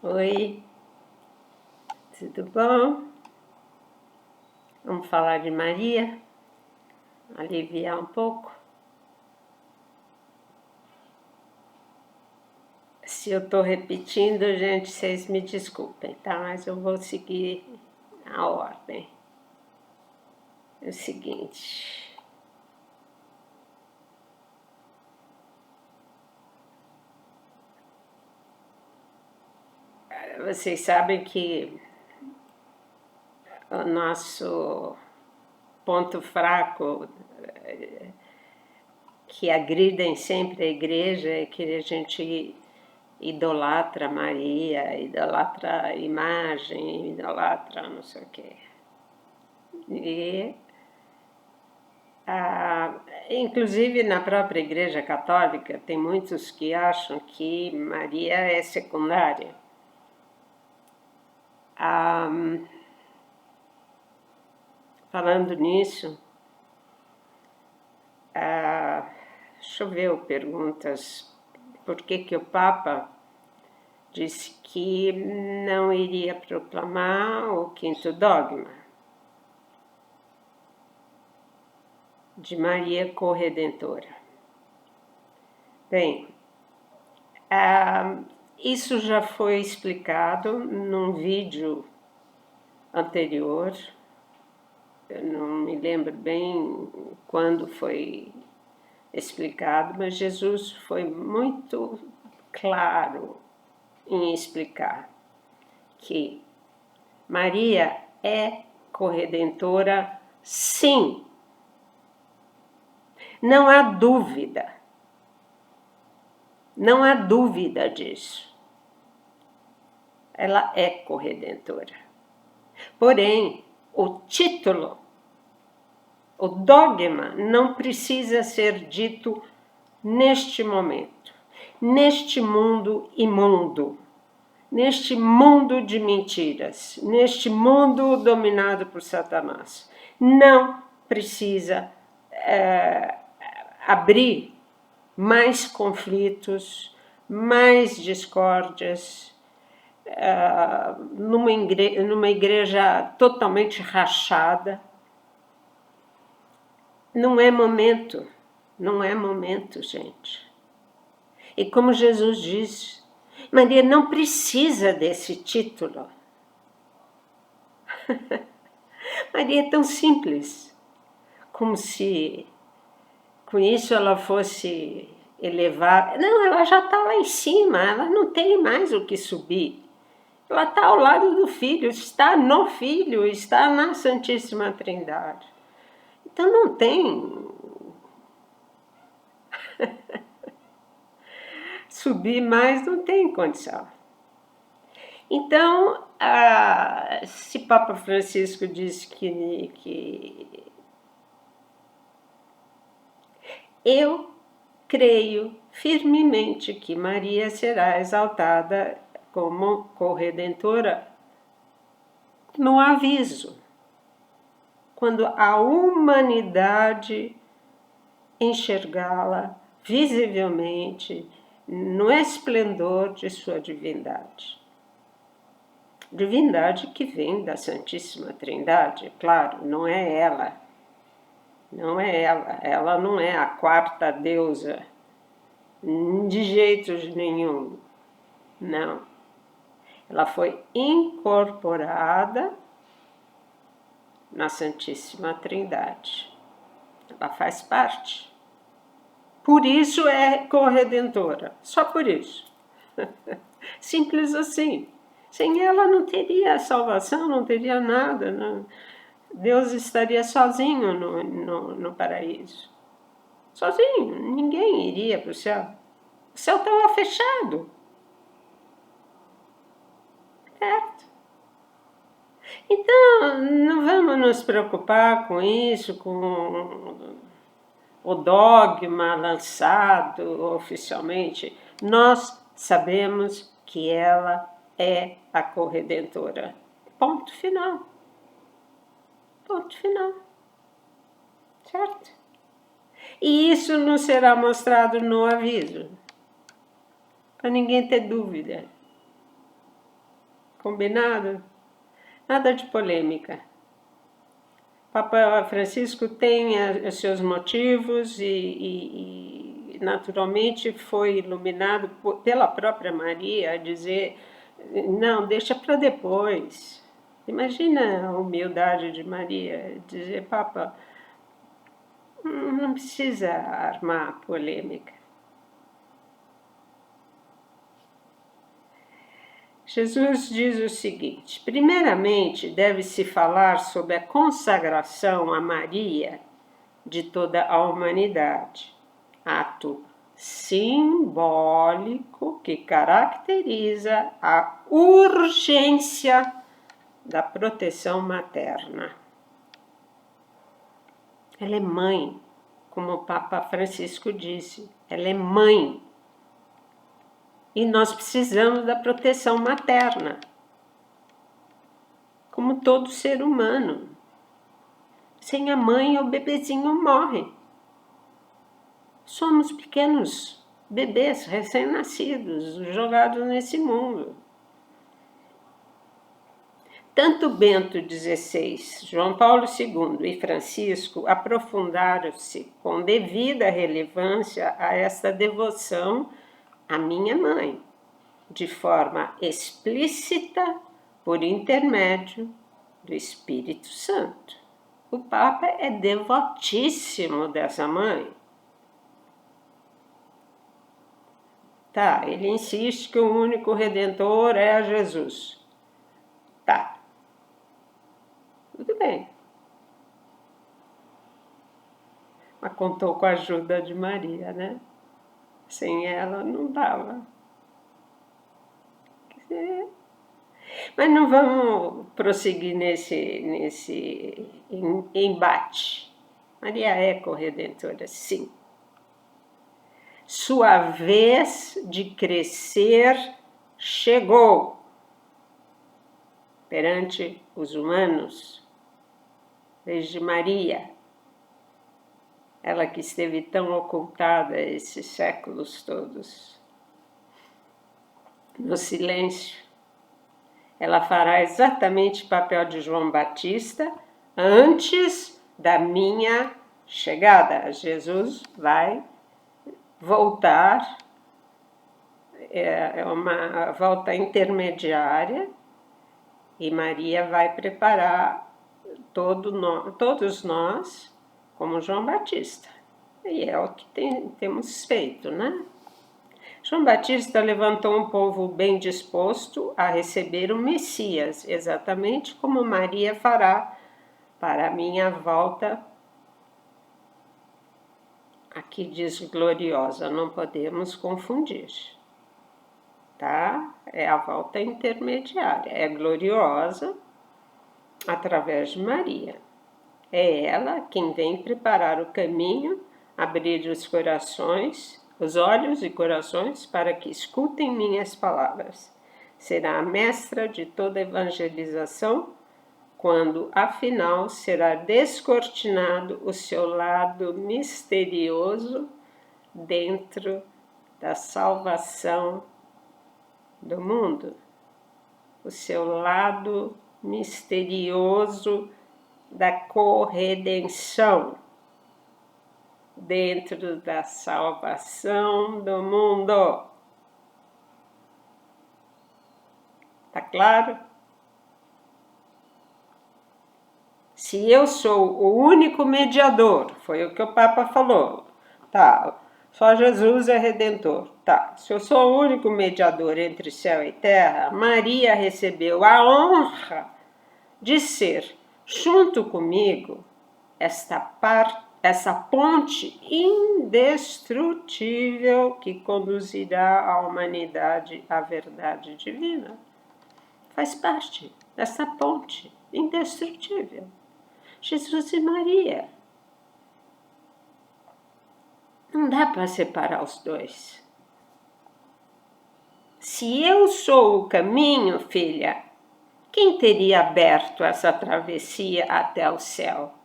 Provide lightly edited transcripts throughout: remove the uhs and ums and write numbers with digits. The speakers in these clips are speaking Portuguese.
Oi, tudo bom? Vamos falar de Maria? Aliviar um pouco? Se eu estou repetindo, gente, vocês me desculpem, tá? Mas eu vou seguir a ordem. É o seguinte. Vocês sabem que o nosso ponto fraco, que agridem sempre a igreja, é que a gente idolatra Maria, idolatra a imagem, idolatra não sei o quê. E, inclusive na própria Igreja Católica, tem muitos que acham que Maria é secundária. Falando nisso, choveu perguntas. Por que o Papa disse que não iria proclamar o quinto dogma de Maria Corredentora? Bem, isso já foi explicado num vídeo anterior. Eu não me lembro bem quando foi explicado, mas Jesus foi muito claro em explicar que Maria é corredentora, sim. Não há dúvida. Não há dúvida disso. Ela é corredentora. Porém, o título, o dogma, não precisa ser dito neste momento, neste mundo imundo, neste mundo de mentiras, neste mundo dominado por Satanás. Não precisa abrir mais conflitos, mais discórdias, numa igreja totalmente rachada. Não é momento, gente. E como Jesus disse, Maria não precisa desse título. Maria é tão simples, como se com isso ela fosse elevar. Não, ela já está lá em cima, ela não tem mais o que subir. Ela está ao lado do Filho, está no Filho, está na Santíssima Trindade. Então não tem subir mais, não tem condição. Então, se Papa Francisco disse que eu creio firmemente que Maria será exaltada como corredentora no aviso, quando a humanidade enxergá-la visivelmente no esplendor de sua divindade. Divindade que vem da Santíssima Trindade, claro, não é ela. Não é ela não é a quarta deusa, de jeito nenhum, não. Ela foi incorporada na Santíssima Trindade, ela faz parte. Por isso é corredentora, só por isso. Simples assim. Sem ela não teria salvação, não teria nada, não. Deus estaria sozinho no paraíso. Sozinho, ninguém iria para o céu. O céu estava fechado. Certo? Então, não vamos nos preocupar com isso, com o dogma lançado oficialmente. Nós sabemos que ela é a corredentora. Ponto final. Ponto final. Certo? E isso não será mostrado no aviso, para ninguém ter dúvida. Combinado? Nada de polêmica. Papa Francisco tem os seus motivos e naturalmente foi iluminado pela própria Maria a dizer, não, deixa para depois. Imagina a humildade de Maria, dizer, Papa, não precisa armar polêmica. Jesus diz o seguinte: primeiramente, deve-se falar sobre a consagração a Maria de toda a humanidade, ato simbólico que caracteriza a urgência da proteção materna. Ela é mãe, como o Papa Francisco disse, ela é mãe. E nós precisamos da proteção materna, como todo ser humano. Sem a mãe, o bebezinho morre. Somos pequenos bebês recém-nascidos, jogados nesse mundo. Tanto Bento XVI, João Paulo II e Francisco aprofundaram-se com devida relevância a esta devoção à minha mãe, de forma explícita por intermédio do Espírito Santo. O Papa é devotíssimo dessa mãe. Tá, ele insiste que o único redentor é Jesus. Tá, tudo bem. Mas contou com a ajuda de Maria, né? Sem ela não dava. Mas não vamos prosseguir nesse embate. Maria é corredentora, sim. Sua vez de crescer chegou perante os humanos, desde Maria, ela que esteve tão ocultada esses séculos todos, no silêncio. Ela fará exatamente o papel de João Batista antes da minha chegada. Jesus vai voltar, é uma volta intermediária, e Maria vai preparar todos nós como João Batista. E é o que temos feito, né? João Batista levantou um povo bem disposto a receber o Messias, exatamente como Maria fará para a minha volta. Aqui diz gloriosa, não podemos confundir, tá? É a volta intermediária, é gloriosa através de Maria. É ela quem vem preparar o caminho, abrir os corações, os olhos e corações para que escutem minhas palavras. Será a mestra de toda evangelização, quando afinal será descortinado o seu lado misterioso dentro da salvação do mundo. O seu lado misterioso da corredenção dentro da salvação do mundo. Tá claro? Se eu sou o único mediador, foi o que o Papa falou, tá? Só Jesus é redentor, tá? Se eu sou o único mediador entre céu e terra, Maria recebeu a honra de ser, junto comigo, essa ponte indestrutível que conduzirá a humanidade à verdade divina. Faz parte dessa ponte indestrutível. Jesus e Maria. Não dá para separar os dois. Se eu sou o caminho, filha, quem teria aberto essa travessia até o céu?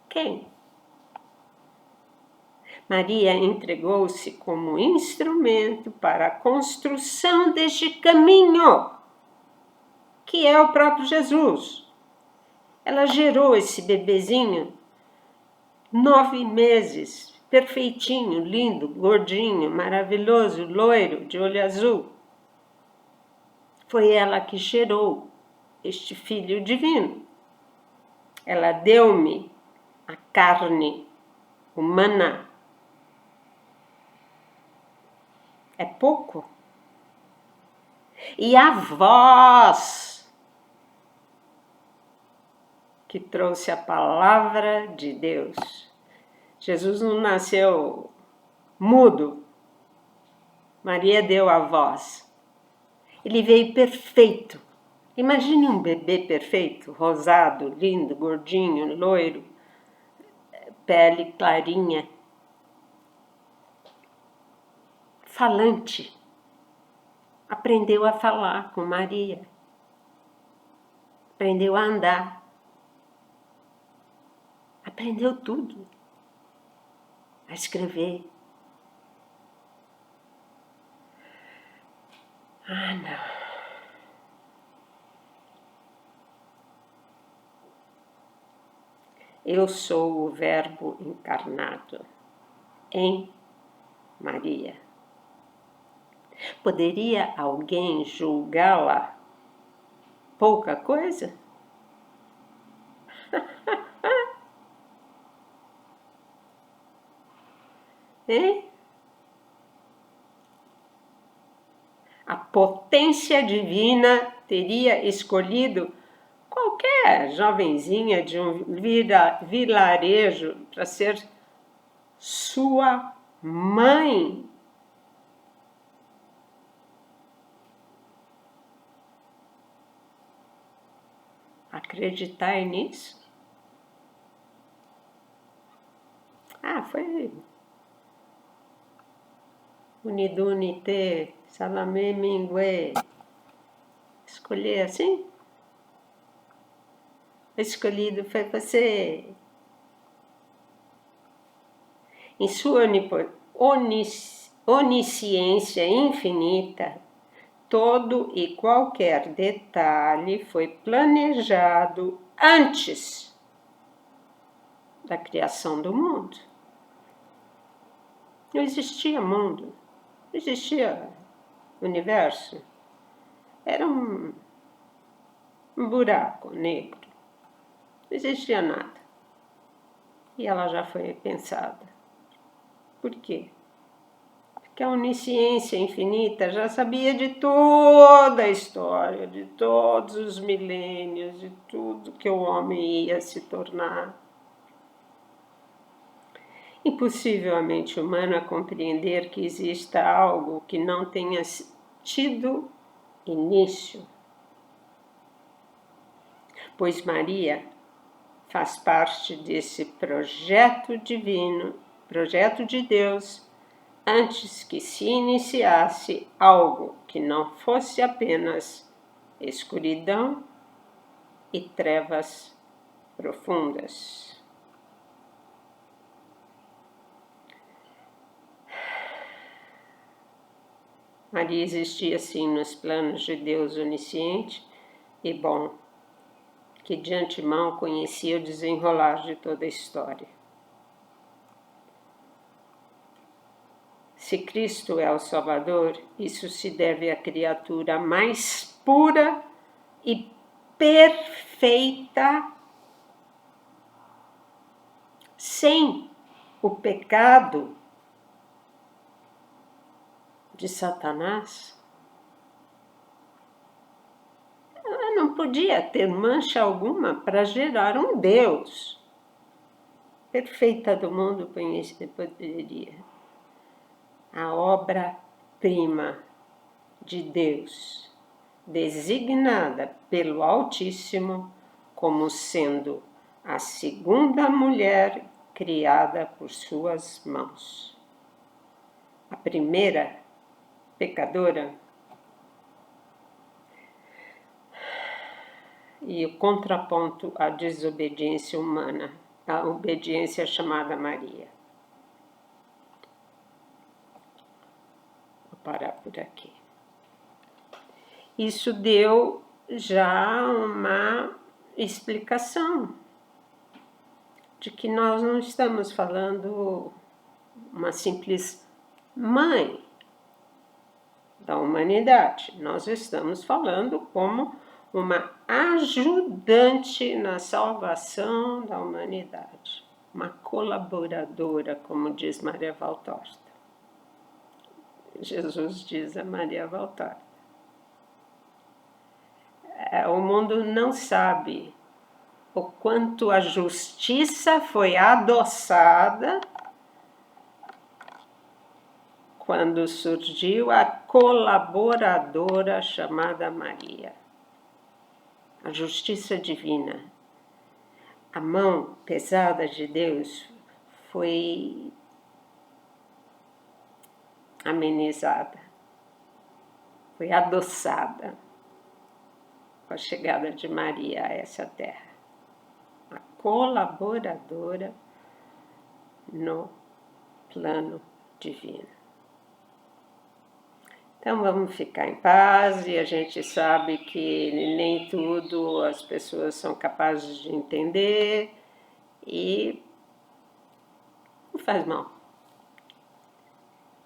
Quem? Maria entregou-se como instrumento para a construção deste caminho, que é o próprio Jesus. Ela gerou esse bebezinho 9 meses, perfeitinho, lindo, gordinho, maravilhoso, loiro, de olho azul. Foi ela que gerou este Filho Divino. Ela deu-me a carne humana. É pouco? E a voz que trouxe a palavra de Deus. Jesus não nasceu mudo. Maria deu a voz. Ele veio perfeito. Imagine um bebê perfeito, rosado, lindo, gordinho, loiro, pele clarinha, falante. Aprendeu a falar com Maria. Aprendeu a andar. Aprendeu tudo. A escrever. Ah, não. Eu sou o Verbo encarnado em Maria. Poderia alguém julgá-la pouca coisa? Hein? A potência divina teria escolhido qualquer jovenzinha de um vilarejo para ser sua mãe. Acreditar nisso? Ah, foi Unidunité, Salamé Mingué. Escolher assim? Escolhido foi você. Em sua onisciência infinita, todo e qualquer detalhe foi planejado antes da criação do mundo. Não existia mundo, não existia universo. Era um buraco negro. Não existia nada. E ela já foi pensada. Por quê? Porque a onisciência infinita já sabia de toda a história, de todos os milênios, de tudo que o homem ia se tornar. Impossível a mente humana compreender que exista algo que não tenha tido início. Pois Maria faz parte desse projeto divino, projeto de Deus, antes que se iniciasse algo que não fosse apenas escuridão e trevas profundas. Maria existia sim nos planos de Deus onisciente e bom, que de antemão conhecia o desenrolar de toda a história. Se Cristo é o Salvador, isso se deve à criatura mais pura e perfeita, sem o pecado de Satanás. Ela não podia ter mancha alguma para gerar um Deus. Perfeita do mundo poderia. A obra-prima de Deus, designada pelo Altíssimo como sendo a segunda mulher criada por suas mãos. A primeira pecadora e o contraponto à desobediência humana, a obediência chamada Maria. parar por aqui. Isso deu já uma explicação de que nós não estamos falando uma simples mãe da humanidade. Nós estamos falando como uma ajudante na salvação da humanidade, uma colaboradora, como diz Maria Valtorta. Jesus diz a Maria Valtorta. O mundo não sabe o quanto a justiça foi adoçada quando surgiu a colaboradora chamada Maria. A justiça divina. A mão pesada de Deus foi amenizada, foi adoçada com a chegada de Maria a essa terra. A colaboradora no plano divino. Então vamos ficar em paz, e a gente sabe que nem tudo as pessoas são capazes de entender e não faz mal.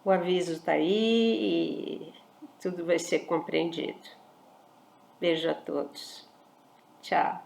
O aviso está aí e tudo vai ser compreendido. Beijo a todos. Tchau.